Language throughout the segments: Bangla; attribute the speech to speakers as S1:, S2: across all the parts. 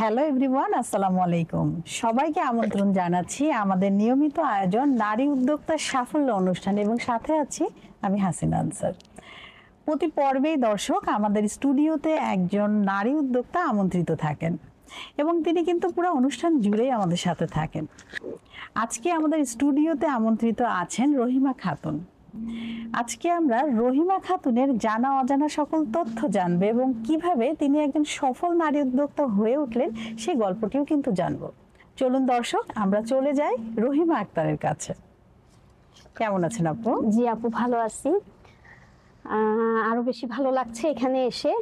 S1: হ্যালো এভরিওয়ান, আসসালামু আলাইকুম। সবাইকে আমন্ত্রণ জানাচ্ছি আমাদের নিয়মিত আয়োজন নারী উদ্যোক্তার সাফল্য অনুষ্ঠান এবং সাথে আছি আমি হাসিনা আনসার। প্রতি পর্বেই দর্শক আমাদের স্টুডিওতে একজন নারী উদ্যোক্তা আমন্ত্রিত থাকেন এবং তিনি কিন্তু পুরো অনুষ্ঠান জুড়েই আমাদের সাথে থাকেন। আজকে আমাদের স্টুডিওতে আমন্ত্রিত আছেন রহিমা খাতুন। আজকে আমরা রহিমা খাতুনের জানা অজানা সকল তথ্য জানবো এবং কিভাবে তিনি একজন সফল নারী উদ্যোক্তা হয়ে উঠলেন সেই গল্পটিও কিন্তু জানবো। চলুন দর্শক, আমরা চলে যাই রহিমা আক্তারের কাছে। কেমন আছেন আপু?
S2: জি আপু, ভালো আছি। আরো বেশি ভালো লাগছে এখানে এসে,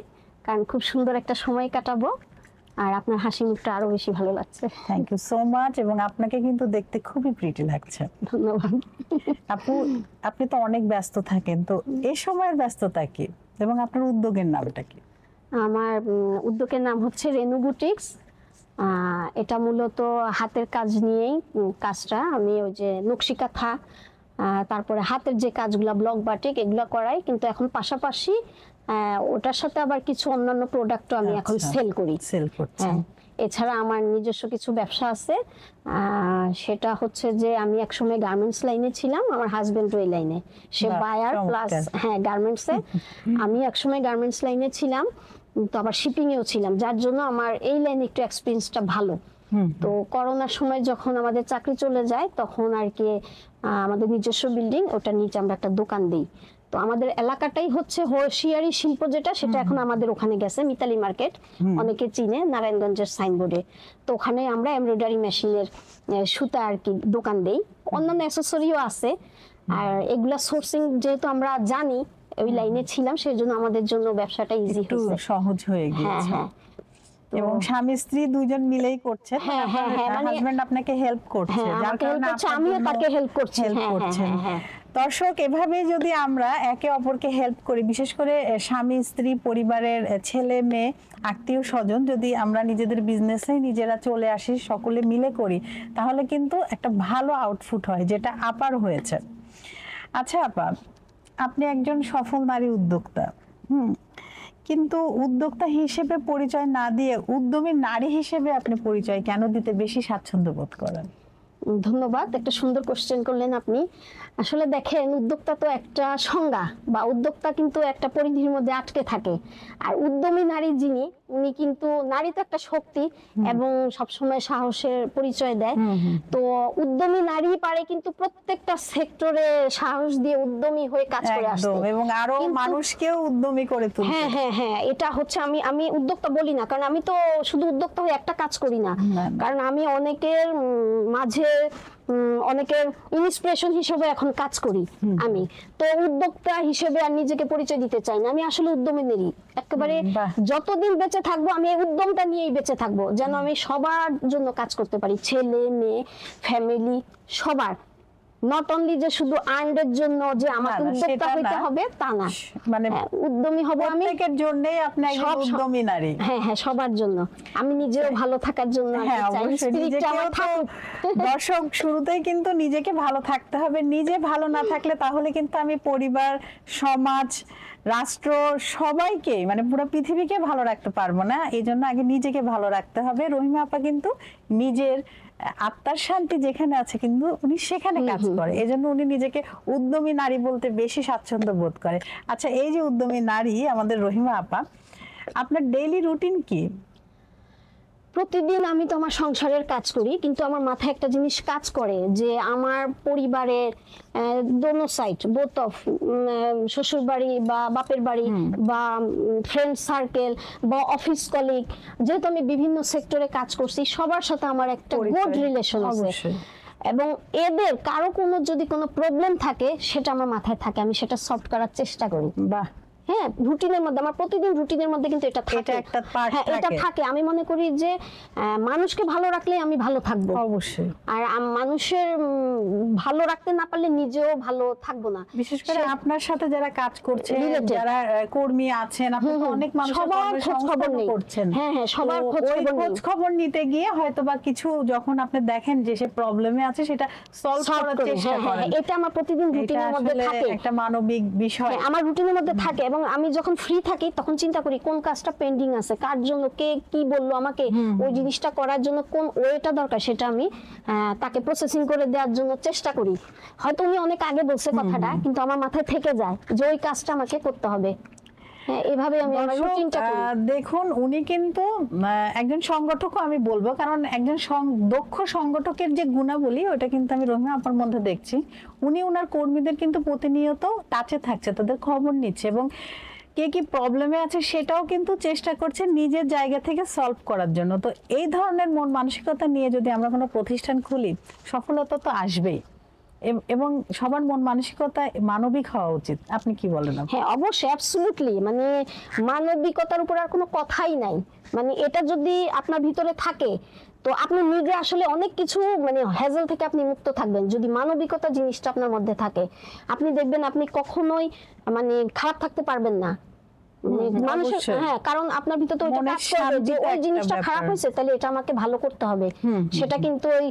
S2: কারণ খুব সুন্দর একটা সময় কাটাবো আর আপনার হাসি মুখটা আরো বেশি ভালো লাগছে।
S1: Thank you so much. এবং আপনাকে কিন্তু দেখতে খুবই প্রিটি লাগছে।
S2: ধন্যবাদ
S1: আপু। আপনি তো অনেক ব্যস্ত থাকেন, তো এই সময়ের ব্যস্ততা কি এবং আপনার উদ্যোগের নামটা কি?
S2: আমার উদ্যোগের নাম হচ্ছে রেনু বুটিক্স। এটা মূলত হাতের কাজ নিয়েই কাজটা। আমি ওই যে নকশি কাঁথা, তারপরে হাতের যে কাজগুলা ব্লক বাটিক এগুলো করাই, কিন্তু এখন পাশাপাশি ওটার সাথে আবার কিছু অন্যান্য প্রোডাক্টও আমি এখন সেল করি। এছাড়া আমার নিজস্ব কিছু ব্যবসা আছে। সেটা হচ্ছে যে আমি একসময় গার্মেন্টস লাইনে ছিলাম, আমার হাজবেন্ডও এই লাইনে, সে বায়ার প্লাস গার্মেন্টসে। আমি একসময় গার্মেন্টস লাইনে ছিলাম, তো আবার শিপিং এও ছিলাম, যার জন্য আমার এই লাইনে একটু এক্সপিরিয়েন্সটা ভালো। তো করোনার সময় যখন আমাদের চাকরি চলে যায়, তখন আর কি আমাদের নিজস্ব বিল্ডিং, ওটার নিচে আমরা একটা দোকান দিই। তো আমাদের এলাকাটাই হচ্ছে হোশিয়ারি শিল্প, যেটা সেটা এখন আমাদের ওখানে গেছে, মিতালি মার্কেট, অনেকে চিনে, নারায়ণগঞ্জের সাইনবোর্ডে। তো ওখানে আমরা এমব্রয়ডারি মেশিনের সুতা আর কি দোকান দেই, অন্যান্য অ্যাক্সেসরিও আছে। আর এগুলা সোর্সিং যেহেতু আমরা জানি, ওই লাইনে ছিলাম, সেই জন্য আমাদের জন্য ব্যবসাটা ইজি হয়েছে,
S1: সহজ হয়ে গিয়েছে। হ্যাঁ। এবং স্বামী স্ত্রী দুইজন মিলেই করছেন। হাজবেন্ড আপনাকে হেল্প করছে, যার কারণে
S2: আমিও তাকে হেল্প করছি।
S1: দর্শক, এভাবে যদি আমরা একে অপরকে হেল্প করি, বিশেষ করে স্বামী স্ত্রী, পরিবারের ছেলে মেয়ে, আত্মীয় স্বজন, যদি আমরা নিজেদের বিজনেসে নিজেরা চলে আসি, সকলে মিলে করি, তাহলে কিন্তু একটা ভালো আউটপুট হয়, যেটা আপার হয়েছে। আচ্ছা আপা, আপনি একজন সফল নারী উদ্যোক্তা, কিন্তু উদ্যোক্তা হিসেবে পরিচয় না দিয়ে উদ্যমী নারী হিসেবে আপনি পরিচয় কেন দিতে বেশি স্বাচ্ছন্দ্য বোধ করেন?
S2: ধন্যবাদ, একটা সুন্দর কোশ্চেন করলেন আপনি। আসলে দেখেন, উদ্যোক্তা তো একটা সংজ্ঞা, বা উদ্যোক্তা কিন্তু একটা পরিধির মধ্যে আটকে থাকে। আর উদ্যমী নারী যিনি, উনি কিন্তু, নারী তো একটা শক্তি এবং সবসময় সাহসের পরিচয় দেয়। তো উদ্যমী নারী পারে কিন্তু প্রত্যেকটা সেক্টরে সাহস দিয়ে উদ্যমী হয়ে কাজ করে আসতে
S1: এবং আরো মানুষকেও উদ্যমী করে তুলতে।
S2: হ্যাঁ, এটা হচ্ছে, আমি উদ্যোক্তা বলি না, কারণ আমি তো শুধু উদ্যোক্তা হয়ে একটা কাজ করি না, কারণ আমি অনেকের মাঝে অনেকের ইন্সপিরেশন হিসেবে এখন কাজ করি। আমি তো উদ্যোক্তা হিসেবে আর নিজেকে পরিচয় দিতে চাই না। আমি আসলে উদ্যমী নারী, একেবারে যতদিন বেঁচে থাকবো আমি এই উদ্যমটা নিয়েই বেঁচে থাকবো, যেন আমি সবার জন্য কাজ করতে পারি, ছেলে মেয়ে, ফ্যামিলি, সবার। নট অনলি যে শুধু আর্নের জন্য যে আমাকে উদ্যোক্তা হইতে হবে তা না, মানে উদ্যমী হব আমি
S1: প্রত্যেকের জন্যই আপনি একজন উদ্যমী নারী।
S2: হ্যাঁ, সবার জন্য। আমি নিজেও ভালো থাকার জন্য
S1: দর্শক, শুরুতেই কিন্তু নিজেকে ভালো থাকতে হবে। নিজে ভালো না থাকলে তাহলে কিন্তু আমি পরিবার, সমাজ, রাষ্ট্র, সবাইকে, মানে পুরো পৃথিবীকে ভালো রাখতে পারবো না। এই জন্য আগে নিজেকে ভালো রাখতে হবে। রহিমা আপা কিন্তু নিজের আত্মার শান্তি যেখানে আছে কিন্তু উনি সেখানে কাজ করে, এজন্য উনি নিজেকে উদ্যমী নারী বলতে বেশি স্বাচ্ছন্দ্য বোধ করে। আচ্ছা, এই যে উদ্যমী নারী আমাদের রহিমা আপা, আপনার ডেইলি রুটিন কি?
S2: প্রতিদিন আমি তো আমার সংসারের কাজ করি, কিন্তু আমার মাথায় একটা জিনিস কাজ করে, যে আমার পরিবারের দোনো সাইড, বোথ অফ, শ্বশুর বাড়ি বা বাপের বাড়ি বা ফ্রেন্ড সার্কেল বা অফিস কলিগ, যেহেতু আমি বিভিন্ন সেক্টরে কাজ করছি, সবার সাথে আমার একটা গুড রিলেশন আছে। এবং এদের কারো কোনো যদি কোনো প্রবলেম থাকে, সেটা আমার মাথায় থাকে, আমি সেটা সলভ করার চেষ্টা করি।
S1: বাহ।
S2: হ্যাঁ, রুটিনের মধ্যে, আমার প্রতিদিন রুটিনের মধ্যে কিন্তু এটা থাকে, এটা থাকে। আমি মনে করি যে মানুষকে ভালো রাখলে আমি ভালো থাকবো,
S1: অবশ্যই।
S2: আর মানুষের ভালো রাখতে না পারলে নিজেও ভালো থাকবো না।
S1: বিশেষ করে আপনার সাথে যারা কাজ করছে, যারা কর্মী আছেন, আপনি তো অনেক মানুষের খোঁজ খবর করছেন।
S2: হ্যাঁ, সবার
S1: খোঁজ খবর নিতে গিয়ে হয়তোবা কিছু যখন আপনি দেখেন যে সে প্রবলেমে আছে, সেটা সলভ করার চেষ্টা করেন।
S2: এটা আমার প্রতিদিন রুটিনের মধ্যে থাকে,
S1: একটা মানবিক বিষয়
S2: আমার রুটিনের মধ্যে থাকে। এবং আমি যখন ফ্রি থাকি তখন চিন্তা করি কোন কাজটা পেন্ডিং আছে, কার জন্য কে কি বললো আমাকে, ওই জিনিসটা করার জন্য কোন ওয়েটা দরকার সেটা আমি তাকে প্রসেসিং করে দেওয়ার জন্য চেষ্টা করি। হয়তো উনি অনেক আগে বলছে কথাটা, কিন্তু আমার মাথায় থেকে যায় যে ওই কাজটা আমাকে করতে হবে। এভাবে আমি আমার রুটিনটা করি।
S1: দেখুন উনি কিন্তু একজন সংগঠকও আমি বলবো, কারণ একজন দক্ষ সংগঠকের যে গুণাবলী ওটা কিন্তু আমি রহিমা আপার মধ্যে দেখছি। উনি ওনার কর্মীদের কিন্তু প্রতিনিয়ত টাচে থাকছে, তাদের খবর নিচ্ছে এবং কে কি প্রবলেমে আছে সেটাও কিন্তু চেষ্টা করছে নিজের জায়গা থেকে সলভ করার জন্য। তো এই ধরনের মন মানসিকতা নিয়ে যদি আমরা কোনো প্রতিষ্ঠান খুলি, সফলতা তো আসবেই এবং সবার মন মানসিকতা মানবিক হওয়া উচিত। আপনি কি বলেন?
S2: হ্যাঁ অবশ্যই, অ্যাবসলিউটলি, মানে মানবিকতার উপর আর কোনো কথাই নাই। মানে এটা যদি আপনার ভিতরে থাকে তো আপনি নিজে আসলে অনেক কিছু মানে হ্যাজেল থেকে আপনি মুক্ত থাকবেন। যদি মানবিকতা জিনিসটা আপনার মধ্যে থাকে, আপনি দেখবেন আপনি কখনোই মানে খারাপ থাকতে পারবেন না। মানুষের হ্যাঁ, কারণ আপনার ভিতরে তো ওইটা কাজ করবে যে ওই জিনিসটা খারাপ হয়েছে, তাহলে এটা আমাকে ভালো করতে হবে। সেটা কিন্তু ওই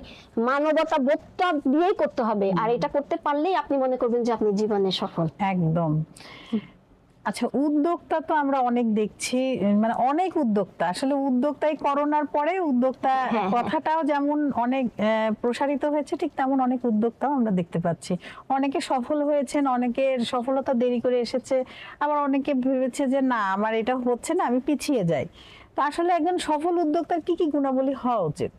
S2: মানবতা বোধটা দিয়েই করতে হবে, আর এটা করতে পারলেই আপনি মনে করবেন যে আপনি জীবনে সফল।
S1: একদম। আচ্ছা, উদ্যোক্তা তো আমরা অনেক দেখছি, মানে অনেক উদ্যোক্তা, আসলে উদ্যোক্তাই করোনার পরে উদ্যোক্তা কথাটাও যেমন অনেক প্রসারিত হয়েছে, ঠিক তেমন অনেক উদ্যোক্তাও আমরা দেখতে পাচ্ছি। অনেকে সফল হয়েছেন, অনেকের সফলতা দেরি করে এসেছে, আবার অনেকে ভেবেছে যে না আমার এটা হচ্ছে না, আমি পিছিয়ে যাই। তো আসলে একজন সফল উদ্যোক্তার কি কি গুণাবলী হওয়া উচিত?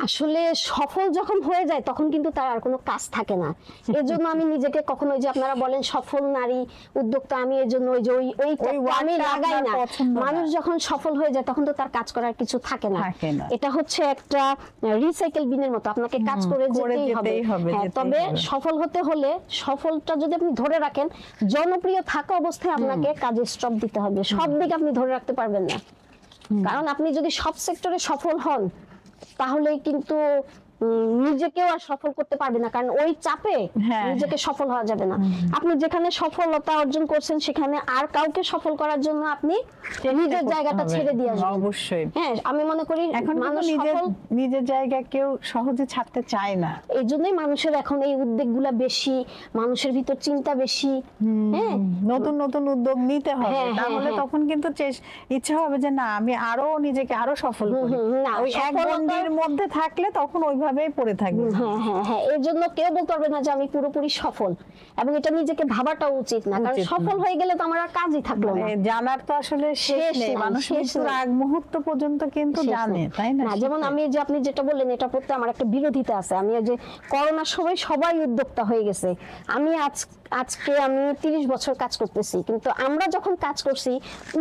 S2: আসলে সফল যখন হয়ে যায় তখন কিন্তু তার আর কোনো কাজ থাকে না। এর জন্য আমি নিজেকে কখনো, ওই যে আপনারা বলেন সফল নারী উদ্যোক্তা, আমি এর জন্য ওই যে ওই আমি লাগাই না। মানুষ যখন সফল হয়ে যায় তখন তো তার কাজ করার কিছু থাকে না। এটা হচ্ছে একটা রিসাইকেল বিনের মতো, আপনাকে কাজ করে যেতেই হবে। তবে সফল হতে হলে, সফলটা যদি আপনি ধরে রাখেন, জনপ্রিয় থাকা অবস্থায় আপনাকে কাজে স্টপ দিতে হবে। সব দিক আপনি ধরে রাখতে পারবেন না, কারণ আপনি যদি সব সেক্টরে সফল হন তাহলে কিন্তু নিজেকেও আর সফল করতে পারবে না, কারণ ওই চাপে নিজেকে সফল হওয়া যাবে না। আপনি যেখানে সফলতা অর্জন করছেন সেখানে আর কাউকে সফল করার জন্য আপনি নিজের জায়গাটা ছেড়ে দিয়ে আসবেন।
S1: অবশ্যই।
S2: হ্যাঁ, আমি মনে করি
S1: এখন মানুষ নিজের জায়গা কেউ সহজে ছাড়তে চায় না।
S2: এই জন্যই মানুষের এখন এই উদ্যোগগুলা বেশি, মানুষের ভিতর চিন্তা বেশি। হ্যাঁ,
S1: নতুন নতুন উদ্যোগ নিতে হবে, তাহলে তখন কিন্তু ইচ্ছা হবে যে না আমি আরো নিজেকে আরো সফল করি। ওই এক গণ্ডির মধ্যে থাকলে তখন ওইভাবে পড়ে থাকবে।
S2: হ্যাঁ, এর জন্য কেউ বলতে পারবে না যে আমি পুরোপুরি সফল, এবং এটা নিজেকে ভাবাটা উচিত না, কারণ সফল হয়ে গেলে তো আমার আর কাজই থাকলো না।
S1: জানার তো আসলে শেষ নেই, মানুষ মৃত্যুর আগ মুহূর্ত পর্যন্ত কিন্তু জানে, তাই না?
S2: যেমন আমি যে আপনি যেটা বললেন এটা প্রতি আমার একটা বিরোধিতা আছে। আমি যে করোনার সময় সবাই উদ্যোক্তা হয়ে গেছে, আমি আজকে আমি 30 বছর কাজ করতেছি, কিন্তু আমরা যখন কাজ করছি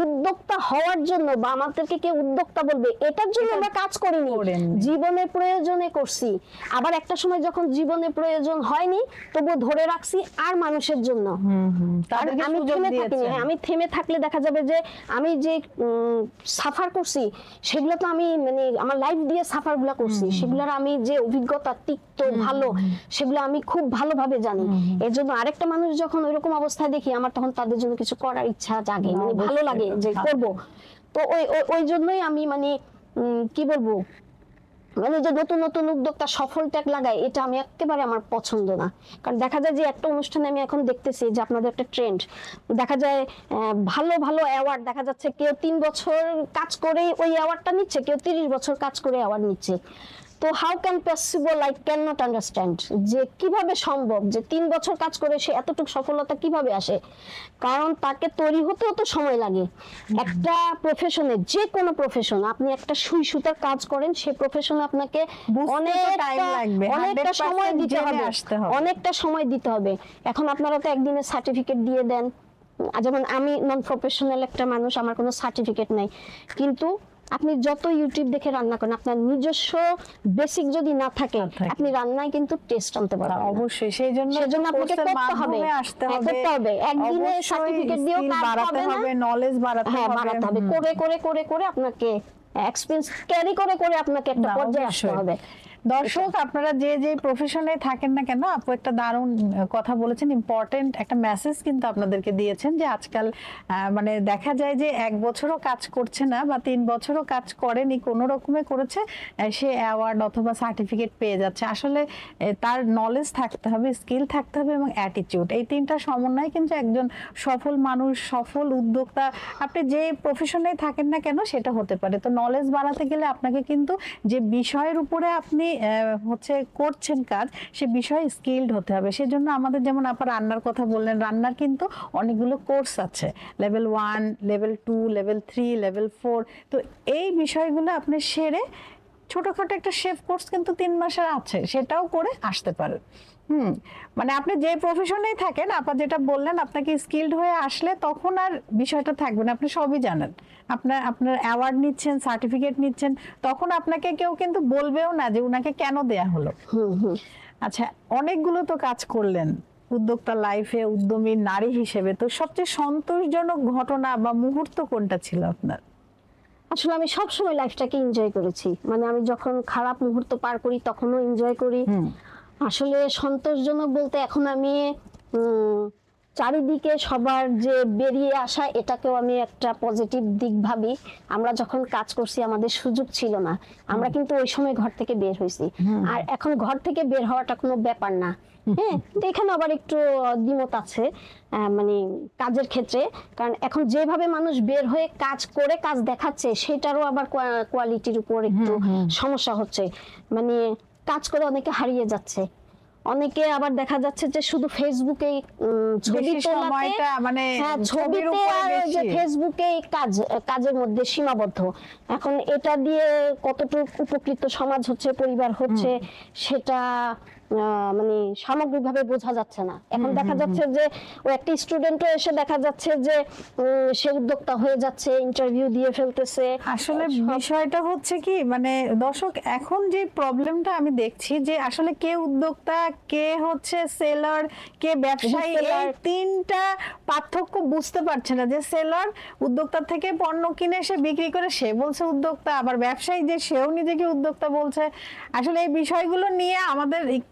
S2: উদ্যোক্তা হওয়ার জন্য বা আমাদেরকে কে উদ্যোক্তা বলবে এটার জন্য আমরা কাজ করিনি, জীবনের প্রয়োজনে করছি। আবার একটা সময় যখন জীবনের প্রয়োজন হয়নি তবু ধরে রাখছি আর মানুষের জন্য। আমি থেমে থাকিনি। আমি থেমে থাকলে দেখা যাবে যে আমি যে সাফার করছি সেগুলো তো আমি মানে আমার লাইফ দিয়ে সাফার গুলা করছি, সেগুলোর আমি যে অভিজ্ঞতা তিক্ত ভালো সেগুলো আমি খুব ভালোভাবে জানি। এর জন্য আরেকটা মানুষ যখন ওইরকম অবস্থায় দেখি আমার তখন তাদের জন্য কিছু করার ইচ্ছা জাগে, মানে ভালো লাগে যে করব। তো ওই জন্যই আমি মানে কি বলবো, মানে যে নতুন নতুন উদ্যোক্তা সফল ট্যাগ লাগায় এটা আমি একেবারে আমার পছন্দ না। কারণ দেখা যায় যে একটা অনুষ্ঠানে আমি এখন দেখতেছি যে আপনাদের একটা ট্রেন্ড দেখা যায়, ভালো ভালো অ্যাওয়ার্ড দেখা যাচ্ছে, কেউ 3 বছর কাজ করে ওই অ্যাওয়ার্ডটা নিচ্ছে, কেউ 30 বছর কাজ করে অ্যাওয়ার্ড নিচ্ছে। তো how can possible, I can not understand যে কিভাবে সম্ভব যে 3 বছর কাজ করে সে এতটুকু সফলতা কিভাবে আসে। কারণ তাকে তৈরি হতেও তো সময় লাগে। একটা প্রফেশনে, যে কোনো প্রফেশন, আপনি একটা সুই সুতার কাজ করেন, সেই প্রফেশনে আপনাকে অনেকটা সময় দিতে হবে, অনেকটা সময় দিতে হবে। এখন আপনারা তো একদিনের সার্টিফিকেট দিয়ে দেন, যেমন আমি নন প্রফেশনাল একটা মানুষ, আমার কোনো সার্টিফিকেট নাই, কিন্তু আপনি যত ইউটিউব দেখে রান্না করেন আপনার নিজস্ব বেসিক যদি না থাকে আপনি রান্নায় কিন্তু টেস্ট আনতে পারবেন না।
S1: অবশ্যই সেজন্য আপনাকে
S2: করতে হবে, করতে হবে। একদিনে সার্টিফিকেট দিয়েও কাজ হবে না,
S1: নলেজ বাড়াতে
S2: হবে, করে করে করে করে আপনাকে এক্সপেরিয়েন্স ক্যারি করে করে আপনাকে একটা পর্যায়ে আসতে হবে।
S1: দর্শক আপনারা যে যে প্রফেশনে থাকেন না কেন, আপু একটা দারুণ কথা বলেছেন, ইম্পর্টেন্ট একটা মেসেজ কিন্তু আপনাদেরকে দিয়েছেন যে আজকাল মানে দেখা যায় যে 1 বছরও কাজ করছে না বা 3 বছরও কাজ করেনি, কোনো রকমে করেছে, সে অ্যাওয়ার্ড অথবা সার্টিফিকেট পেয়ে যাচ্ছে। আসলে তার নলেজ থাকতে হবে, স্কিল থাকতে হবে এবং অ্যাটিটিউড, এই তিনটা সমন্বয় কিন্তু একজন সফল মানুষ, সফল উদ্যোক্তা, আপনি যে প্রফেশনে থাকেন না কেন সেটা হতে পারে। তো নলেজ বাড়াতে গেলে আপনাকে কিন্তু যে বিষয়ের উপরে আপনি হচ্ছে করছেন কাজ, সে বিষয়ে স্কিলড হতে হবে। সেজন্য আমাদের যেমন আপনার রান্নার কথা বললেন, রান্নার কিন্তু অনেকগুলো কোর্স আছে, লেভেল 1, লেভেল 2, লেভেল 3, লেভেল 4। তো এই বিষয়গুলো আপনি সেরে ছোটখাটো একটা শেফ কোর্স কিন্তু 3 মাসের আছে, সেটাও করে আসতে পারেন। মানে আপনি যে প্রফেশনেই থাকেন, আপা যেটা বললেন, আপনাকে স্কিলড হয়ে আসলে তখন আর বিষয়টা থাকবে না, আপনি সবই জানেন, আপনার অ্যাওয়ার্ড নিচ্ছেন, সার্টিফিকেট নিচ্ছেন, তখন আপনাকে কেউ কিন্তু বলবেও না যে উনাকে কেন দেয়া হলো। আচ্ছা, অনেকগুলো তো কাজ করলেন উদ্যোক্তা লাইফে, উদ্যমী নারী হিসেবে, তো সবচেয়ে সন্তোষজনক ঘটনা বা মুহূর্ত কোনটা ছিল আপনার?
S2: আসলে আমি সবসময় লাইফটাকে এনজয় করেছি, মানে আমি যখন খারাপ মুহূর্ত পার করি তখনও এনজয় করি। আসলে সন্তোষজনক বলতে এখন আমি চারিদিকে সবার যে বেরিয়ে আসা, এটাকেও আমি একটা পজিটিভ দিক ভাবি। আমরা যখন কাজ করছি আমাদের সুযোগ ছিল না, আমরা কিন্তু ওই সময় ঘর থেকে বের হয়েছি, আর এখন ঘর থেকে বের হওয়াটা কোনো ব্যাপার না। হ্যাঁ, এখানে আবার একটু দ্বিমত আছে মানে কাজের ক্ষেত্রে, কারণ এখন যেভাবে মানুষ বের হয়ে কাজ করে কাজ দেখাচ্ছে, সেটারও আবার কোয়ালিটির উপর একটু সমস্যা হচ্ছে। মানে কাজ করে অনেকে হারিয়ে যাচ্ছে, অনেকে আবার দেখা যাচ্ছে যে শুধু ফেসবুকেই ছবি তোলাতে, মানে ছবিতে আর যে ফেসবুকে কাজের মধ্যে সীমাবদ্ধ। এখন এটা দিয়ে কতটুকু উপকৃত সমাজ হচ্ছে, পরিবার হচ্ছে, সেটা মানে সামগ্রিকভাবে বোঝা যাচ্ছে না। এখন দেখা যাচ্ছে যে ও একটা স্টুডেন্টও এসে দেখা যাচ্ছে যে সে উদ্যোক্তা হয়ে যাচ্ছে, ইন্টারভিউ দিয়ে ফেলতেছে।
S1: আসলে বিষয়টা হচ্ছে কি, মানে দর্শক এখন যে প্রবলেমটা আমি দেখছি যে আসলে কে উদ্যোক্তা, কে হচ্ছে সেলার, কে ব্যবসায়ী, এই তিনটা পার্থক্য বুঝতে পারছে না। যে সেলার উদ্যোক্তার থেকে পণ্য কিনে সে বিক্রি করে, সে বলছে উদ্যোক্তা, আবার ব্যবসায়ী যে সেও নিজেকে উদ্যোক্তা বলছে। আসলে এই বিষয়গুলো নিয়ে আমাদের একটু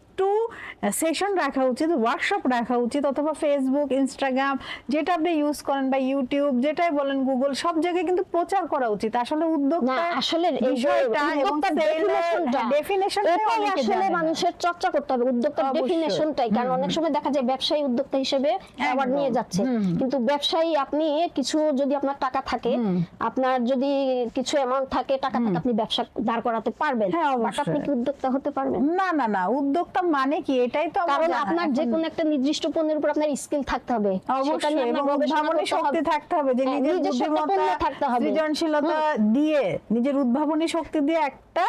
S1: সেশন রাখা উচিত, ওয়ার্কশপ রাখা উচিত, অথবা ফেসবুক, ইনস্টাগ্রাম যেটা আপনি ইউজ করেন বা ইউটিউব যেটাই বলেন, গুগল, সব জায়গায় কিন্তু প্রচার করা উচিত আসলে উদ্যোক্তা
S2: আসলে
S1: বিষয়টা এবং ডেফিনেশনটা
S2: আসলে মানুষের চর্চা করতে হবে, উদ্যোক্তার ডেফিনেশনটাই। কারণ অনেক সময় দেখা যায় ব্যবসায়ী উদ্যোক্তা হিসেবে অ্যাওয়ার্ড নিয়ে যাচ্ছে, কিন্তু ব্যবসায়ী আপনি কিছু যদি আপনার টাকা থাকে, আপনার যদি কিছু অ্যামাউন্ট থাকে, টাকা থাকে, আপনি ব্যবসা দাঁড় করাতে পারবেন, আপনি কি উদ্যোক্তা হতে পারবেন?
S1: না না না, উদ্যোক্তা মানে কি, এটাই তো
S2: কারণ আপনার যে কোনো একটা নির্দিষ্ট পণ্যের উপর আপনার স্কিল থাকতে হবে,
S1: অবশ্যই, এবং উদ্ভাবনী শক্তি থাকতে হবে, যে নিজের বুদ্ধিমত্তা, সৃজনশীলতা দিয়ে, নিজের উদ্ভাবনী শক্তি দিয়ে একটা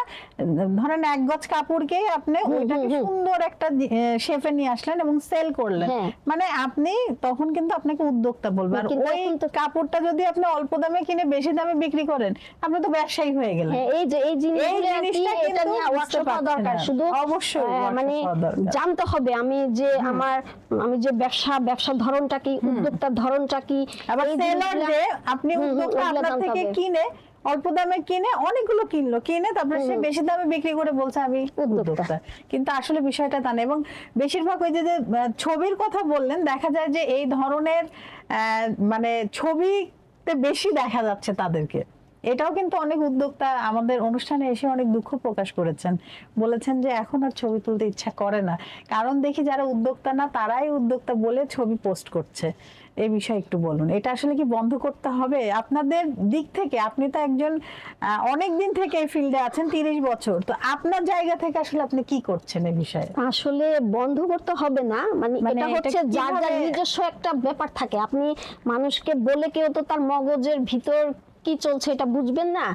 S1: ধরেন 1 গজ কাপড়কে আপনি ওইটাকে সুন্দর একটা শেপে নিয়ে আসলেন এবং সেল করলেন, মানে আপনি তখন কিন্তু আপনাকে উদ্যোক্তা বলবেন। আর ওই কাপড়টা যদি আপনি অল্প দামে কিনে বেশি দামে বিক্রি করেন, আপনি তো ব্যবসায়ী হয়ে গেলেন।
S2: এই যে এই জিনিসটা এটা নিয়ে ওয়ার্কশপ দরকার, শুধু
S1: অবশ্যই
S2: মানে জানতে হবে আমি যে ব্যবসার ধরনটা কি, উদ্যোক্তার ধরনটা কি।
S1: আবার সেলার যে আপনি উদ্যোক্তা আপনার থেকে কিনে অল্প দামে কিনে অনেকগুলো কিনে তারপরে সে বেশি দামে বিক্রি করে বলছে আমি উদ্যোক্তা, কিন্তু আসলে বিষয়টা তা না। এবং বেশিরভাগ ওই যে ছবির কথা বললেন, দেখা যায় যে এই ধরনের মানে ছবিতে বেশি দেখা যাচ্ছে তাদেরকে। এটাও কিন্তু অনেক উদ্যোক্তা আমাদের অনুষ্ঠানে এসে অনেক দুঃখ প্রকাশ করেছেন, বলেছেন যে এখন আর ছবি তুলতে ইচ্ছা করে না, কারণ দেখি যারা উদ্যোক্তা না তারাই উদ্যোক্তা বলে ছবি পোস্ট করছে। এই বিষয়ে একটু বলুন, এটা আসলে কি বন্ধ করতে হবে আপনাদের দিক থেকে? আপনি তো একজন অনেক দিন থেকে এই ফিল্ডে আছেন, 30 বছর, তো আপনার জায়গা থেকে আসলে আপনি কি করছেন এই বিষয়ে?
S2: আসলে বন্ধ করতে হবে না, মানে এটা হচ্ছে যার যার নিজস্ব একটা ব্যাপার থাকে। আপনি মানুষকে বলে কেউ তো তার মগজের ভিতর কি চলছে এটা বুঝবেন না,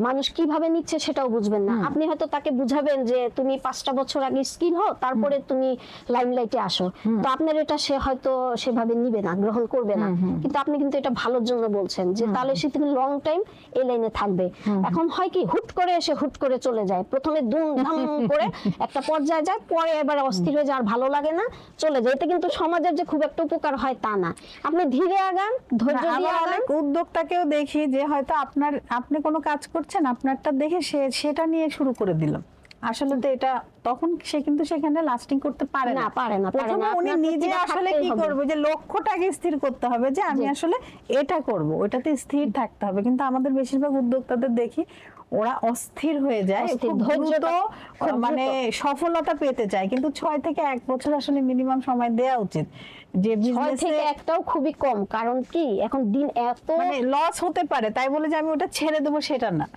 S2: মানুষ কিভাবে নিচ্ছে সেটাও বুঝবেন না। আপনি হয়তো তাকে বুঝাবেন যে তুমি 5টা বছর আগে স্কিল হও, তারপরে তুমি লাইমলাইটে আসো, তো আপনার এটা সে হয়তো সেভাবে নিবে না, গ্রহণ করবে না, কিন্তু আপনি কিন্তু এটা ভালোর জন্য বলছেন, যে তাহলে সে তুমি লং টাইম এই লাইনে থাকবে। এখন হয় কি, হুট করে এসে হুট করে চলে যায়, প্রথমে দুমধাম করে একটা পর্যায়ে যায়, পরে এবার অস্থির হয়ে যায়, আর ভালো লাগে না, চলে যায়। এতে কিন্তু সমাজের যে খুব একটা উপকার হয় তা না, আপনি ধীরে আগান, ধৈর্য দিয়ে আগান।
S1: উদ্যোক্তাকেও দেখি যে হয়তো আপনি কোনো কাজ করছেন, আপনারটা দেখে সেটা নিয়ে শুরু করে দিল, আসলে তো এটা তখন সে কিন্তু সেখানে লাস্টিং করতে পারে
S2: না,
S1: না।
S2: পারে না।
S1: প্রথমে উনি
S2: আপনার
S1: নিজে
S2: প্রতিভা
S1: আসলে
S2: থাকতেই
S1: কি
S2: হবে।
S1: করবে, যে লক্ষ্যটাকে স্থির করতে হবে যে আমি আসলে এটা করব, ওটাতে স্থির থাকতে হবে। কিন্তু আমাদের বেশিরভাগ উদ্যোক্তাদের দেখি ওরা অস্থির হয়ে যায়,
S2: অস্থির,
S1: খুব দ্রুত মানে সফলতা পেতে চায়, কিন্তু 6 থেকে 1 বছর আসলে মিনিমাম সময় দেওয়া উচিত। যে
S2: 6
S1: বিজনেসে
S2: থেকে একটাও খুবই কম, কারণ কি এখন দিন এত
S1: মানে লস হতে পারে, তাই বলে যে আমি ওটা ছেড়ে দেবো সেটা না।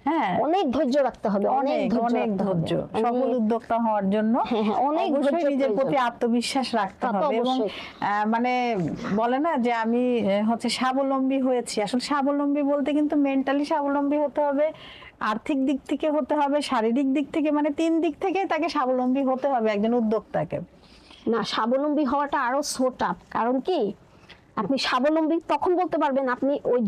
S1: হ্যাঁ,
S2: অনেক ধৈর্য রাখতে হবে,
S1: অনেক অনেক ধৈর্য সফল উদ্যোক্তা হওয়ার জন্য
S2: অনেক
S1: অবশ্যই নিজের প্রতি আত্মবিশ্বাস রাখতে
S2: তা তো
S1: হবে। এবং
S2: অবশ্যই।
S1: মানে বলে না যে আমি হচ্ছে স্বাবলম্বী হয়েছি, আসলে স্বাবলম্বী বলতে কিন্তু মেন্টালি স্বাবলম্বী হতে হবে, আর্থিক দিক থেকে হতে হবে, শারীরিক দিক থেকে, মানে 3 দিক থেকে তাকে স্বাবলম্বী হতে হবে একজন উদ্যোক্তাকে।
S2: না, স্বাবলম্বী হওয়াটা আরো সো টাফ। কারণ কি আপনি স্বাবলম্বী তখন বলতে পারবেন আপনি ওই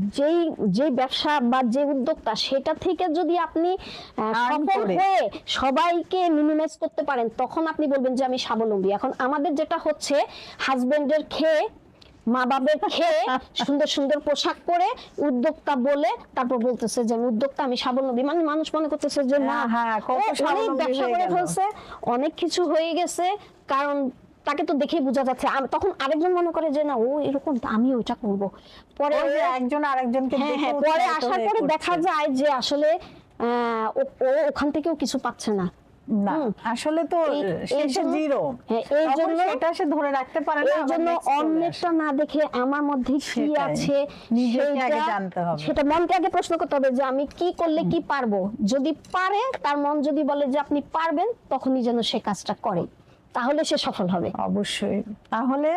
S2: যেই ব্যবসা বা যে উদ্যোক্তা সেটা থেকে যদি আপনি সফল হয়ে সবাইকে মিনিমাইজ করতে পারেন, তখন আপনি বলবেন যে আমি স্বাবলম্বী। এখন আমাদের যেটা হচ্ছে হাজবেন্ডের খেয়ে, মা বাবার খেয়ে, সুন্দর সুন্দর পোশাক পরে উদ্যোক্তা বলে তারপর বলতেছে যে আমি উদ্যোক্তা, আমি স্বাবলম্বী। মানে মানুষ মনে করতেছে যে না, অনেক ব্যবসা করে ফেলছে, অনেক কিছু হয়ে গেছে, কারণ তাকে তো দেখেই বোঝা যাচ্ছে। তখন আরেকজন মনে করে যে না, ও এরকম, আমি ওইটা করব। পরে
S1: একজন আরেকজনকে
S2: পরে আসার পরে দেখা যায় যে আসলে ও ওখান থেকেও কিছু পাচ্ছে না।
S1: না, আসলে তো শেষে জিরো।
S2: এই জন্য
S1: এটা সে ধরে রাখতে পারে না।
S2: এই জন্য অন্যটা না দেখে আমার মধ্যে কি আছে
S1: নিজেকে আগে জানতে হবে,
S2: সেটা মনকে আগে প্রশ্ন করতে হবে যে আমি কি করলে কি পারবো। যদি পারে, তার মন যদি বলে যে আপনি পারবেন, তখনই যেন সে কাজটা করে, তাহলে সে সফল হবে।
S1: অবশ্যই। তাহলে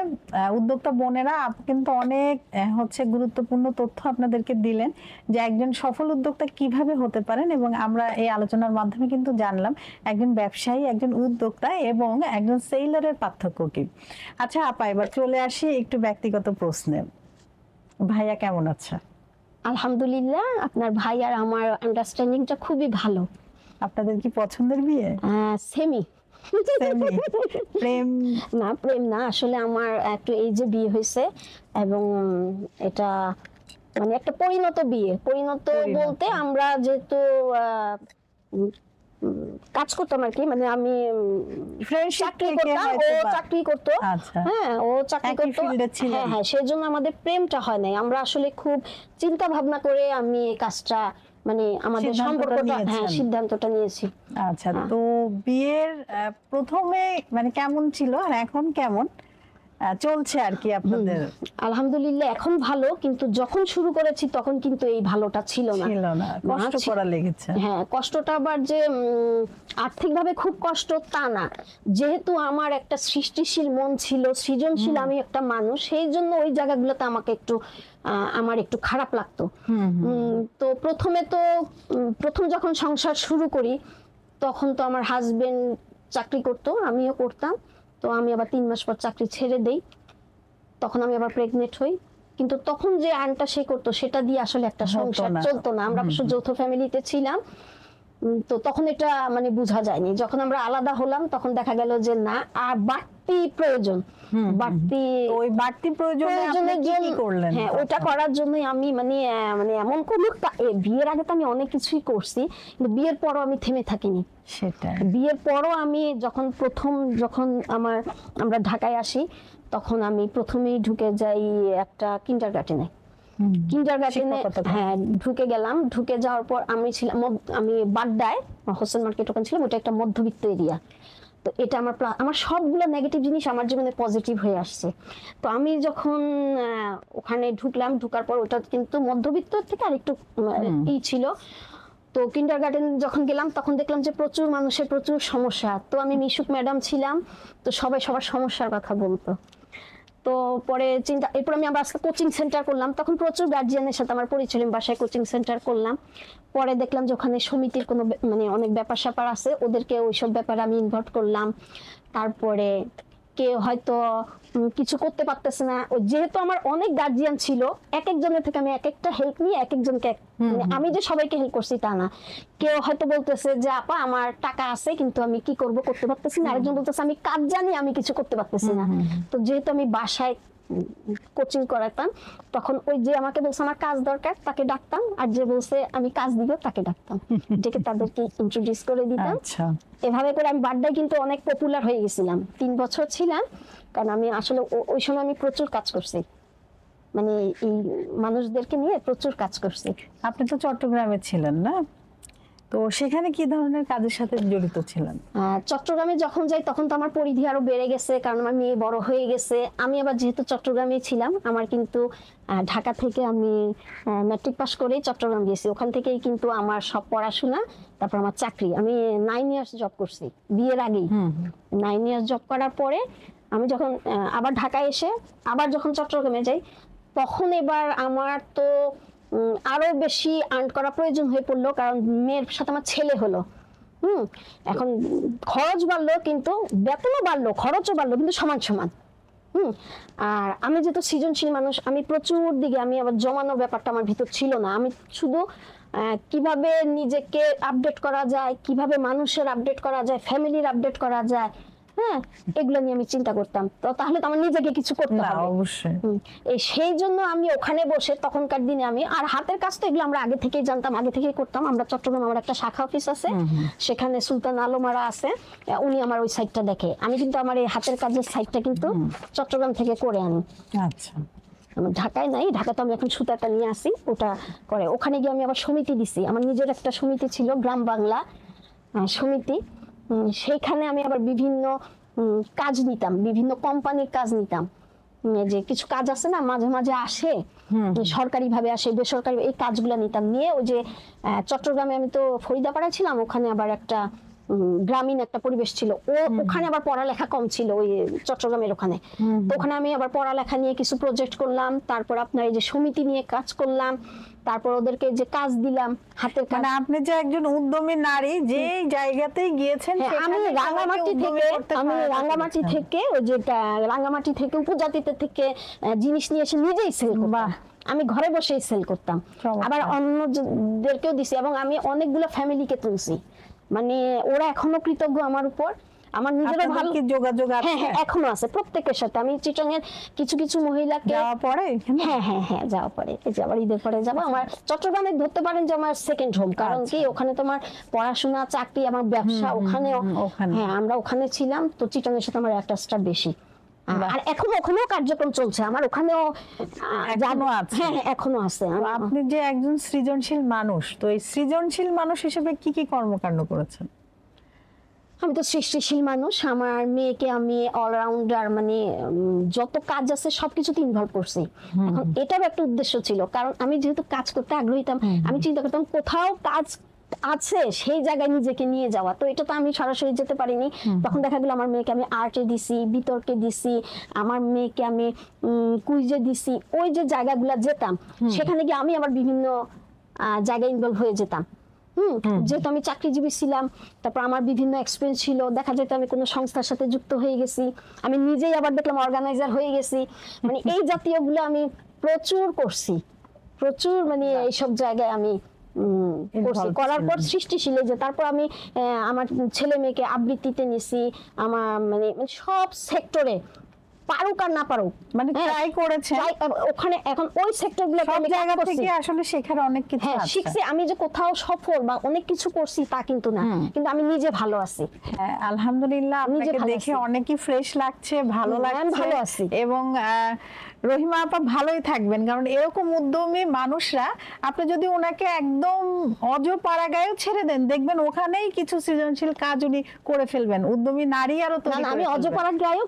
S1: উদ্যোক্তা বোনেরা কিন্তু অনেক হচ্ছে গুরুত্বপূর্ণ তথ্য আপনাদেরকে দিলেন যে একজন সফল উদ্যোক্তা কিভাবে হতে পারেন, এবং আমরা এই আলোচনার মাধ্যমে কিন্তু জানলাম একজন ব্যবসায়ী, একজন উদ্যোক্তা এবং একজন সেলারের পার্থক্য কি। আচ্ছা আপা, এবার চলে আসি একটু ব্যক্তিগত প্রশ্নে। ভাইয়া কেমন আছে?
S2: আলহামদুলিল্লাহ, আপনার ভাই আর আমার আন্ডারস্ট্যান্ডিংটা খুবই ভালো।
S1: আপনাদের কি পছন্দের বিয়ে?
S2: সেমি।
S1: প্রেম
S2: না, প্রেম না, আসলে আমার একটু এই যে বিয়ে হয়েছে, এবং এটা মানে একটা পরিণত বিয়ে। পরিণত বলতে আমরা যেহেতু কাজ করতাম আর কি, মানে আমি চাকরি করতাম, ও চাকরি করতো। হ্যাঁ, ও চাকরি করতো। হ্যাঁ হ্যাঁ, সেই জন্য আমাদের প্রেমটা হয় নাই। আমরা আসলে খুব চিন্তা ভাবনা করে আমি এই কাজটা, মানে আমাদের সম্পর্কটা, হ্যাঁ, সিদ্ধান্তটা নিয়েছি।
S1: আচ্ছা, তো বিয়ের প্রথমে মানে কেমন ছিল আর এখন কেমন চলছে আর কি আপনাদের?
S2: আলহামদুলিল্লাহ এখন ভালো, কিন্তু যখন শুরু করেছি তখন কিন্তু এই ভালোটা ছিল না।
S1: কষ্ট করা লেগেছে।
S2: হ্যাঁ, কষ্টটা আবার যে আর্থিকভাবে খুব কষ্ট তা না, যেহেতু আমার একটা সৃষ্টিশীল মন ছিল, সৃজনশীল আমি একটা মানুষ, সেই জন্য ওই জায়গাগুলোতে আমাকে একটু আমার একটু খারাপ লাগতো। তো প্রথম যখন সংসার শুরু করি, তখন তো আমার হাজবেন্ড চাকরি করতো, আমিও করতাম। তো আমি আবার 3 মাস পর চাকরি ছেড়ে দেই, তখন আমি আবার প্রেগনেন্ট হই। কিন্তু তখন যে আর্নটা সে করতো সেটা দিয়ে আসলে একটা সংসার চলতো না। আমরা অবশ্য যৌথ ফ্যামিলিতে ছিলাম, তো তখন এটা মানে বোঝা যায়নি। যখন আমরা আলাদা হলাম তখন দেখা গেল যে না, আর বাড়তি প্রয়োজন,
S1: ওই বাড়তি প্রয়োজনের জন্য কি করলেন?
S2: হ্যাঁ, ওটা করার জন্য আমি মানে এমন কোনো বিয়ের আগে তো আমি অনেক কিছুই করছি, কিন্তু বিয়ের পরও আমি থেমে থাকিনি।
S1: সেটা
S2: বিয়ের পরও আমি যখন আমরা ঢাকায় আসি, তখন আমি প্রথমেই ঢুকে যাই একটা কিন্ডারগার্টেনে। হ্যাঁ, ঢুকে গেলাম। ঢুকে যাওয়ার পর আমি বাড্ডায় হোসেন মার্কেট ওখানে ছিলাম, ওটা একটা মধ্যবিত্ত এরিয়া। তো এটা আমার সবগুলো নেগেটিভ জিনিস আমার জীবনে পজিটিভ হয়ে আসছে। তো আমি যখন ওখানে ঢুকার পর ওটা কিন্তু মধ্যবিত্ত থেকে আরেকটু ছিল। তো কিন্ডারগার্টেন যখন গেলাম তখন দেখলাম যে প্রচুর মানুষের প্রচুর সমস্যা। তো আমি মিশুক ম্যাডাম ছিলাম, তো সবাই সবার সমস্যার কথা বলতো। তো পরে এরপর আমি আবার আজকে কোচিং সেন্টার করলাম, তখন প্রচুর গার্জিয়ানের সাথে আমার পরিচয়, বাসায় কোচিং সেন্টার করলাম। পরে দেখলাম যে ওখানে সমিতির কোনো মানে অনেক ব্যাপার স্যাপার আছে, ওদেরকে ওইসব ব্যাপারে আমি ইনভলভ করলাম। তারপরে কেউ হয়তো কিছু করতে পারতেছে না, যেহেতু আমার অনেক গার্জিয়ান ছিল, এক একজনের থেকে আমি এক একটা হেল্প নিয়ে এক একজনকে, আমি যে সবাইকে হেল্প করছি তা না। কেউ হয়তো বলতেছে যে আপা আমার টাকা আছে কিন্তু আমি কি করব, করতে পারতেছি না। আরেকজন বলতেছে আমি কাজ জানি, আমি কিছু করতে পারতেছি না। তো যেহেতু আমি বাসায় কোচিং করাতাম, তখন ওই যে আমাকে বলছে আমার কাজ দরকার তাকে ডাকতাম, আর যে বলছে আমি কাজ দিব তাকে ডাকতাম, ডেকে তাদেরকে ইন্ট্রোডিউস করে দিতাম।
S1: আচ্ছা,
S2: এভাবে করে আমি বাড্ডায় কিন্তু অনেক পপুলার হয়ে গেছিলাম, 3 বছর ছিলাম। কারণ আমি আসলে ওই সময় আমি প্রচুর কাজ করছি, মানে এই মানুষদেরকে নিয়ে প্রচুর কাজ করছি।
S1: আপনি তো চট্টগ্রামে ছিলেন না, তো সেখানে কি ধরনের কাজের সাথে জড়িত ছিলেন?
S2: চট্টগ্রামে যখন যাই তখন তো আমার পরিধি আরো বেড়ে গেছে, কারণ আমার মেয়ে বড় হয়ে গেছে। আমি আবার যেহেতু চট্টগ্রামে ছিলাম, আমার কিন্তু ঢাকা থেকে আমি ম্যাট্রিক পাস করেই চট্টগ্রাম গেছি, ওখান থেকেই কিন্তু আমার সব পড়াশোনা, তারপর আমার চাকরি। আমি 9 ইয়ার্স জব করছি বিয়ের আগেই। 9 ইয়ার্স জব করার পরে আমি যখন আবার ঢাকায় এসে আবার যখন চট্টগ্রামে যাই, তখন এবার আমার তো আরো বেশি আর্ন করা প্রয়োজন হয়ে পড়লো, কারণ মেয়ের সাথে আমার ছেলে হলো। এখন খরচ বাড়লো, কিন্তু বেতনও বাড়লো, খরচও বাড়লো, কিন্তু সমান সমান। আর আমি যেহেতু সৃজনশীল মানুষ, আমি প্রচুর দিকে আমি আবার জমানোর ব্যাপারটা আমার ভিতর ছিল না। আমি শুধু কিভাবে নিজেকে আপডেট করা যায়, কিভাবে মানুষের আপডেট করা যায়, ফ্যামিলির আপডেট করা যায়, হ্যাঁ, এগুলো নিয়ে আমি চিন্তা করতাম। তো তাহলে তো আমার নিজেকে কিছু করতে
S1: না,
S2: হবে
S1: অবশ্যই।
S2: সেই জন্য আমি ওখানে বসে তখনকার দিনে আমি, আর হাতের কাজ তো এগুলো আমরা আগে থেকেই জানতাম, আগে থেকেই করতাম। আমরা চট্টগ্রাম, আমার একটা শাখা অফিস আছে, সেখানে সুলতান আলমারা আছে, উনি আমার ওই সাইডটা দেখে। আমি কিন্তু আমার এই হাতের কাজের সাইডটা কিন্তু চট্টগ্রাম থেকে করে আনি।
S1: আচ্ছা,
S2: আমার ঢাকায় নাই, ঢাকাতে আমি এখন সুতাটা নিয়ে আসি, ওটা করে। ওখানে গিয়ে আমি আবার সমিতি দিছি, আমার নিজের একটা সমিতি ছিল, গ্রাম বাংলা সমিতি। সেইখানে আমি আবার বিভিন্ন কাজ নিতাম, বিভিন্ন কোম্পানির কাজ নিতাম। যে কিছু কাজ আছে না, মাঝে মাঝে আসে, সরকারি ভাবে আসে, বেসরকারি, এই কাজগুলো নিতাম। নিয়ে ওই যে চট্টগ্রামে আমি তো ফরিদাপাড়ায় ছিলাম, ওখানে আবার একটা গ্রামীণ একটা পরিবেশ ছিল, ওখানে আবার পড়ালেখা কম ছিল ওই চট্টগ্রামের ওখানে। তো ওখানে আমি আবার পড়ালেখা নিয়ে কিছু প্রজেক্ট করলাম, তারপর আপনার এই যে সমিতি নিয়ে কাজ করলাম, তারপর ওদেরকে যে কাজ দিলাম হাতের কাজ।
S1: মানে আপনি যে একজন উদ্যমী নারী, যে জায়গাতেই গিয়েছেন,
S2: আমি রাঙ্গামাটি থেকে ওই যে রাঙ্গামাটি থেকে উপজাতিতে থেকে জিনিস নিয়ে এসে নিজেই সেল করতাম। আমি ঘরে বসেই সেল করতাম, আবার অন্যদেরকেও দিছি, এবং আমি অনেকগুলো ফ্যামিলিকে তুলছি। মানে ওরা এখনো কৃতজ্ঞ আমার উপর। আমার নিজেরও ভালো
S1: যোগাযোগ আছে।
S2: হ্যাঁ, এখনো আছে প্রত্যেকের সাথে। আমি চিটং এর কিছু কিছু মহিলাকে
S1: যাওয়া পড়ে,
S2: হ্যাঁ যাওয়া পড়ে, এই যে আবার ঈদের পরে যাবো। আমার চট্টগ্রামে ধরতে পারেন যে আমার সেকেন্ড হোম, কারণ কি ওখানে তোমার পড়াশোনা, চাকরি, আমার ব্যবসা ওখানেও। হ্যাঁ, আমরা ওখানে ছিলাম, তো চিটং এর সাথে আমার অ্যাটাচটা বেশি। আর ওখানেও কার্যক্রম চলছে আমার, ওখানেও
S1: এখনো আছে।
S2: হ্যাঁ, এখনো আছে।
S1: আপনি যে একজন সৃজনশীল মানুষ, তো এই সৃজনশীল মানুষ হিসেবে কি কি কর্মকাণ্ড করেছেন?
S2: আমি তো সৃষ্টিশীল মানুষ। আমার মেয়েকে আমি অলরাউন্ডার, মানে যত কাজ আছে সবকিছুতে ইনভলভ করছি। এখন এটার একটা উদ্দেশ্য ছিল, কারণ আমি যেহেতু কাজ করতে আগ্রহীতাম, আমি চিন্তা করতাম কোথাও কাজ আছে সেই জায়গায় নিজেকে নিয়ে যাওয়া। তো এটা তো আমি সরাসরি যেতে পারিনি। তখন দেখা গেল আমার মেয়েকে আমি আর্টে দিছি, বিতর্কে দিছি, আমার মেয়েকে আমি কুইজে দিছি। ওই যে জায়গাগুলো যেতাম, সেখানে গিয়ে আমি আবার বিভিন্ন জায়গায় ইনভলভ হয়ে যেতাম। যেহেতু আমি চাকরিজীবী ছিলাম, তারপর আমার বিভিন্ন এক্সপিরিয়েন্স ছিল, দেখা যেত আমি কোনো সংস্থার সাথে যুক্ত হয়ে গেছি, আমি নিজেই আবার দেখলাম অর্গানাইজার হয়ে গেছি। মানে এই জাতীয়গুলো আমি প্রচুর করছি, প্রচুর, মানে এইসব জায়গায় আমি করছি। করার পর সৃষ্টিশীল, যে তারপর আমি আমার ছেলে মেয়েকে আবৃত্তিতে নিছি, আমার মানে সব সেক্টরে, পারুক আর না পারুক,
S1: মানে ট্রাই করেছেন
S2: ওখানে। এখন ওই সেক্টরগুলো
S1: সব জায়গা থেকে আসলে শেখার অনেক কিছু আছে।
S2: শিখছি। আমি যে কোথাও সফল বা অনেক কিছু করছি তা কিন্তু না, কিন্তু আমি নিজে ভালো আছি।
S1: হ্যাঁ, আলহামদুলিল্লাহ, আপনাকে দেখে অনেকই ফ্রেশ লাগছে, ভালো লাগছে,
S2: ভালো আছি।
S1: এবং রহিমা আপা ভালোই থাকবেন, কারণ এরকম উদ্যমী মানুষরা, আপনি যদি ওনাকে একদম অজপাড়াগায়ও ছেড়ে দেন, দেখবেন ওখানেই কিছু সৃজনশীল কাজ উনি করে ফেলবেন। উদ্যমী নারী আরো তো
S2: আমি অজপাড়াগায়ও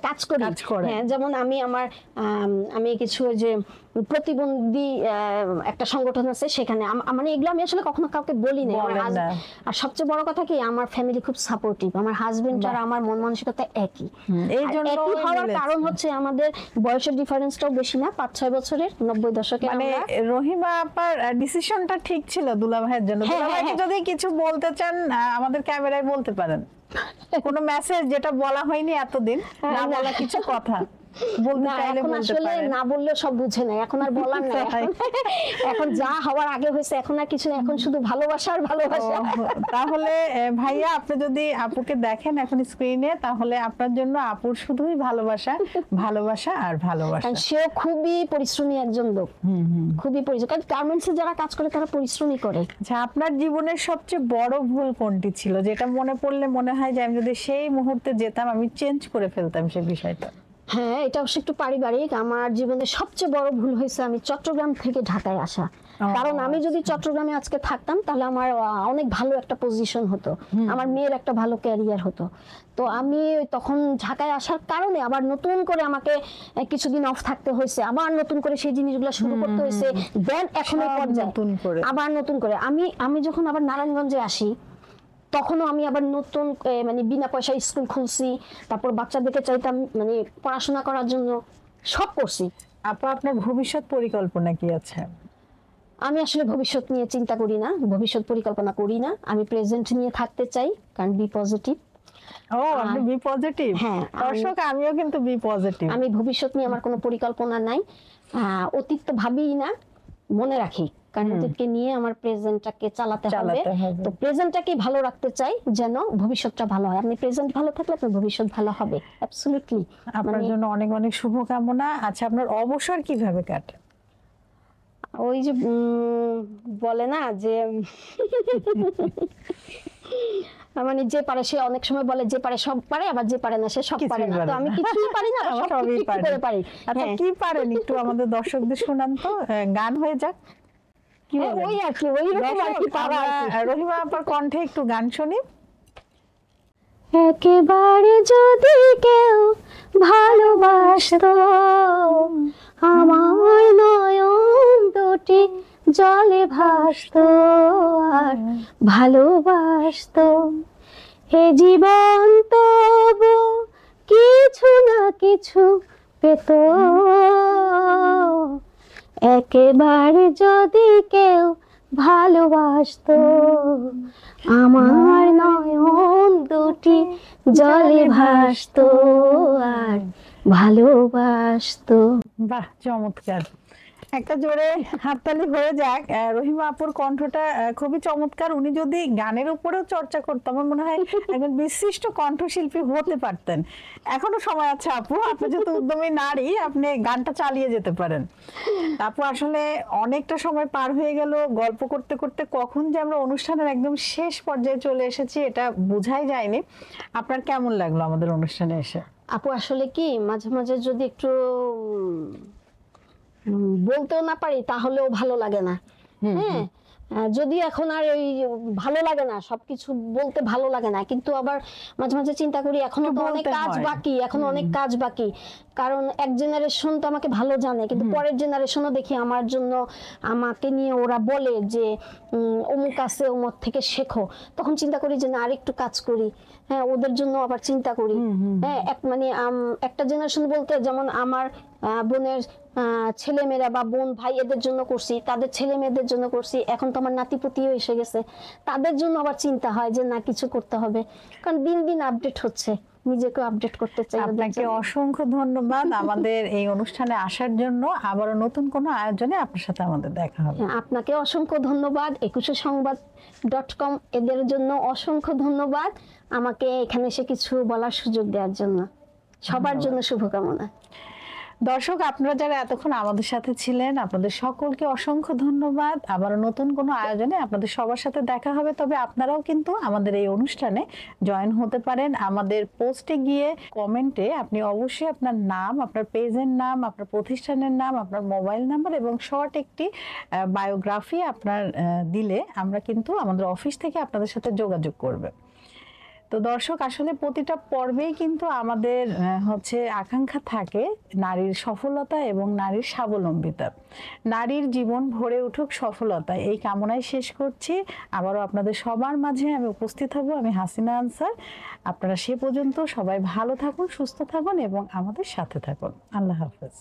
S2: কাজ করি। হ্যাঁ, যেমন আমি কিছু যে প্রতিবন্ধী একটা সংগঠন আছে, সেখানে মানে এগুলো আমি আসলে কখনো কাউকে বলি না। আর সবচেয়ে বড় কথা কি, আমার ফ্যামিলি খুব সাপোর্টিভ, আমার হাজবেন্ড আর আমার মন মানসিকতা একই। একই হওয়ার কারণ হচ্ছে আমাদের বয়সের ডিফারেন্সটাও বেশি না, 5-6 বছরের, 90 দশকে।
S1: মানে রহিমা আপার ডিসিশনটা ঠিক ছিল দুলা ভাইয়ের জন্য। দুলা ভাইকে যদি কিছু বলতে চান, আমাদের ক্যামেরায় বলতে পারেন, কোনো মেসেজ যেটা বলা হয়নি এতদিন, না বলা কিছু কথা। বলতে
S2: না
S1: চাইলে
S2: এখন
S1: বলতে
S2: আসলে
S1: পারেন।
S2: না বললে সব বুঝে না, এখন আর বলার নাই। এখন যা হওয়ার আগে হয়েছে, এখন আর কিছু না, এখন শুধু ভালোবাসা আর ভালোবাসা।
S1: তাহলে ভাইয়া আপনি যদি আপুকে দেখেন এখন স্ক্রিনে, তাহলে আপনার জন্য আপুর শুধুই ভালোবাসা, ভালোবাসা আর ভালোবাসা।
S2: কারণ সেও খুবই পরিশ্রমী একজন লোক, খুবই পরিশ্রমী। কারণ গার্মেন্টসে যারা কাজ করে তারা পরিশ্রমই করে।
S1: আচ্ছা, আপনার জীবনের সবচেয়ে বড় ভুল কোনটি ছিল, যেটা মনে পড়লে মনে হয় যে আমি যদি সেই মুহূর্তে যেতাম আমি চেঞ্জ করে ফেলতাম সেই বিষয়টা?
S2: হ্যাঁ, এটা অবশ্য একটু পারিবারিক। আমার জীবনের সবচেয়ে বড় ভুল হয়েছে আমি চট্টগ্রাম থেকে ঢাকায় আসা। কারণ আমি যদি চট্টগ্রামে আজকে থাকতাম তাহলে আমার অনেক ভালো একটা পজিশন হতো, আমার মেয়ের একটা ভালো ক্যারিয়ার হতো। তো আমি তখন ঢাকায় আসার কারণে আবার নতুন করে আমাকে কিছুদিন অফ থাকতে হয়েছে, আবার নতুন করে সেই জিনিসগুলো শুরু করতে হয়েছে। দেন এখন এই পর্যায়ে আবার নতুন করে আমি যখন আবার নারায়ণগঞ্জে আসি, তখনও আমি আবার নতুন মানে বিনা পয়সায় স্কুল খুলছি, তারপর বাচ্চাদেরকে চাইতাম মানে পড়াশোনা করার জন্য, সব করছি।
S1: আপু আপনার ভবিষ্যৎ পরিকল্পনা কি আছে?
S2: আমি আসলে ভবিষ্যৎ নিয়ে চিন্তা করি না, ভবিষ্যৎ পরিকল্পনা করি না। আমি প্রেজেন্ট নিয়ে থাকতে চাই, কারণ বি পজিটিভ।
S1: ও, আপনি বি পজিটিভ?
S2: হ্যাঁ,
S1: দর্শক আমিও কিন্তু বি পজিটিভ।
S2: আমি ভবিষ্যৎ নিয়ে আমার কোনো পরিকল্পনা নাই। অতীত তো ভাবিই না, মনে রাখি, কারণ অতীতকে নিয়ে আমার প্রেজেন্টটাকে চালাতে হবে। তো প্রেজেন্টটাকে ভালো রাখতে চাই যেন ভবিষ্যৎটা ভালো হয়। আপনি প্রেজেন্ট ভালো থাকলে আপনার ভবিষ্যৎ ভালো হবে। অ্যাবসলিউটলি।
S1: আপনার জন্য অনেক অনেক শুভকামনা। আচ্ছা, আপনার অবসর কিভাবে কাটে?
S2: ওই যে বলে না যে মানে যে পারে সে অনেক সময় বলে যে পারে সব পারে, আবার যে পারে না সে সব পারে না। তো আমি কিছুই পারি না, সব কিছুই করে পারি।
S1: আচ্ছা, কি পারেন একটু আমাদের দর্শকদের শোনান তো, গান হয়ে যাক। কি
S2: ওই আর কি, ওই রকম আর কি পারা।
S1: রহিমা আপার কণ্ঠে একটু গান শুনি।
S2: একেবারে যদি কেউ ভালোবাসতো, আমার নয়ন দুটি জলে ভাসতো আর ভালোবাসতো, হে জীবন তবু কিছু না কিছু পেত। একেবারে যদি কেউ ভালোবাসতো, আমার নয়ন দুটি জলে ভাসতো আর ভালোবাসতো।
S1: বাহ, চমৎকার! একটা জোরে হাততালি হয়ে যাক। রহিমা আপুর কণ্ঠটা খুবই চমৎকার। উনি যদি গানের উপরেও চর্চা করতেন, আমার মনে হয় একজন বিশিষ্ট কণ্ঠশিল্পী হতে পারতেন। এখনো সময় আছে আপু, আপনি যেহেতু উদ্যমী নারী, আপনি গানটা চালিয়ে যেতে পারেন। আপু আসলে অনেকটা সময় পার হয়ে গেল, গল্প করতে করতে কখন যে আমরা অনুষ্ঠানের একদম শেষ পর্যায়ে চলে এসেছি এটা বোঝাই যায়নি। আপনার কেমন লাগলো আমাদের অনুষ্ঠানে এসে?
S2: আপু আসলে কি মাঝে মাঝে যদি একটু বলতেও না পারি তাহলেও ভালো লাগে না। হ্যাঁ, যদি এখন আর ওই ভালো লাগে না, সবকিছু বলতে ভালো লাগে না, কিন্তু আবার মাঝে মাঝে চিন্তা করি এখনো তো অনেক কাজ বাকি, এখনো অনেক কাজ বাকি। কারণ এক জেনারেশন তো আমাকে ভালো জানে, কিন্তু পরের জেনারেশনও দেখি আমার জন্য, আমাকে নিয়ে ওরা বলে যে অমুক আছে, অমুক থেকে শেখো। তখন চিন্তা করি যে না, আরেকটু কাজ করি। হ্যাঁ, ওদের জন্য আবার চিন্তা করি। হ্যাঁ, মানে একটা জেনারেশন বলতে যেমন আমার বোনের ছেলে মেয়েরা বা বোন ভাই এদের জন্য করছি, তাদের ছেলে মেয়েদের জন্য করছি, এখন তো আমার নাতিপুতিও এসে গেছে, তাদের জন্য আবার চিন্তা হয় যে না, কিছু করতে হবে। কারণ দিন দিন আপডেট হচ্ছে, নিজেকে আপডেট করতে চাই।
S1: আপনাকে অসংখ্য ধন্যবাদ আমাদের এই অনুষ্ঠানে আসার জন্য। আবারও নতুন কোনো আয়োজনে আপনার সাথে আমাদের দেখা হবে।
S2: আপনাকে অসংখ্য ধন্যবাদ। 21সংবাদ.com এদের জন্য অসংখ্য ধন্যবাদ, আমাকে এখানে এসে কিছু বলার সুযোগ দেওয়ার জন্য। সবার জন্য শুভকামনা।
S1: দর্শক, আপনারা যারা এতক্ষণ আমাদের সাথে ছিলেন, আপনাদের সকলকে অসংখ্য ধন্যবাদ। আবার নতুন কোনো আয়োজনে আপনাদের সবার সাথে দেখা হবে। তবে আপনারাও কিন্তু আমাদের এই অনুষ্ঠানে জয়েন হতে পারেন। আমাদের পোস্টে গিয়ে কমেন্টে আপনি অবশ্যই আপনার নাম, আপনার পেজের নাম, আপনার প্রতিষ্ঠানের নাম, আপনার মোবাইল নাম্বার এবং শর্ট একটি বায়োগ্রাফি আপনার দিলে আমরা কিন্তু আমাদের অফিস থেকে আপনাদের সাথে যোগাযোগ করবে। তো দর্শক, আসলে প্রতিটা পর্বেই কিন্তু আমাদের আকাঙ্ক্ষা থাকে নারীর সফলতা এবং নারীর স্বাবলম্বিতা, নারীর জীবন ভরে উঠুক সফলতা, এই কামনায় শেষ করছি। আবারও আপনাদের সবার মাঝে আমি উপস্থিত হব, আমি হাসিনা আনসার। আপনারা সে পর্যন্ত সবাই ভালো থাকুন, সুস্থ থাকুন এবং আমাদের সাথে থাকুন। আল্লাহ হাফেজ।